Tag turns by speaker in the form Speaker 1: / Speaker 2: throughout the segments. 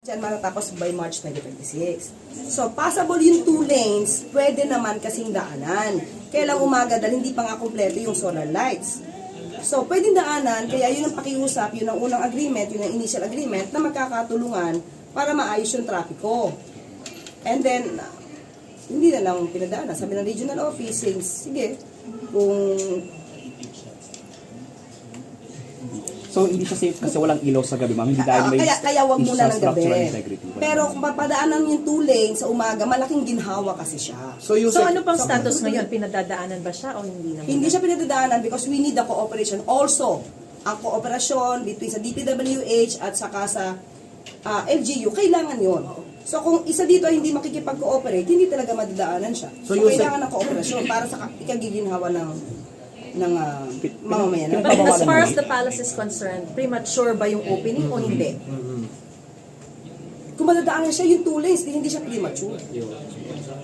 Speaker 1: Yan matatapos by March 2026. So, possible yung 2 lanes, pwede naman kasing daanan. Kaya lang umaga dahil hindi pa nga kompleto yung solar lights. So, pwedeng daanan, kaya yun ang pakiusap, yun ang unang agreement, yun ang initial agreement na magkakatulungan para maayos yung trapiko. And then, hindi na lang pinadaanan. Sabi ng regional office, sige, kung
Speaker 2: so, hindi siya safe kasi walang ilaw sa gabi, ma'am. Hindi dahil may
Speaker 1: kaya wag muna ng gabi.
Speaker 2: structural integrity.
Speaker 1: Pero kung papadaanan yung 2 lanes sa umaga, malaking ginhawa kasi siya.
Speaker 3: So ano pang status ngayon? Pinadadaanan ba siya o hindi naman?
Speaker 1: Hindi siya pinadadaanan because we need the cooperation. Also, ang cooperation between sa DPWH at saka sa LGU, kailangan yon. So kung isa dito ay hindi makikipag-cooperate, hindi talaga madadaanan siya. So kailangan ng cooperasyon para sa ikagiginhawa ng mamamayan.
Speaker 3: But as far as the palace is concerned, premature ba yung opening o hindi?
Speaker 1: Kung madadaanan siya yung 2 lanes, hindi siya premature.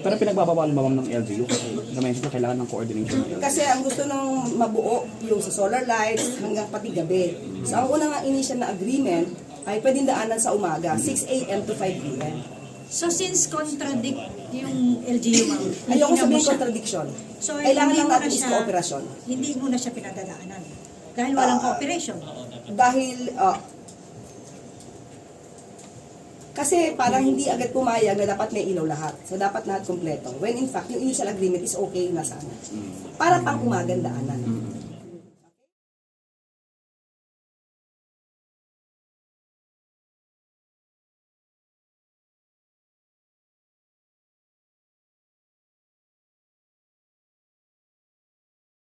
Speaker 2: Pero pinagbabawalan ba, ma'am, ng LGU kasi na-mention na kailangan ng coordination ng LGU.
Speaker 1: Kasi ang gusto ng mabuo yung sa solar lights hanggang pati gabi. So ang unang initial na agreement ay pwedeng daanan sa umaga, 6 a.m. to 5 p.m.
Speaker 4: So since contradict yung LGU, ma'am,
Speaker 1: Ayoko
Speaker 4: hindi na mo
Speaker 1: sabihin
Speaker 4: siya-
Speaker 1: contradiction.
Speaker 4: So,
Speaker 1: Kailangan
Speaker 4: hindi
Speaker 1: lang
Speaker 4: mo na
Speaker 1: natin is
Speaker 4: siya-
Speaker 1: cooperation.
Speaker 4: Hindi mo na siya pinadadaanan. Dahil walang cooperation.
Speaker 1: Dahil, kasi parang hindi agad pumayag na dapat may ilaw lahat. So dapat lahat kompleto. When in fact, yung initial agreement is okay na sana. Para pang umagang daanan.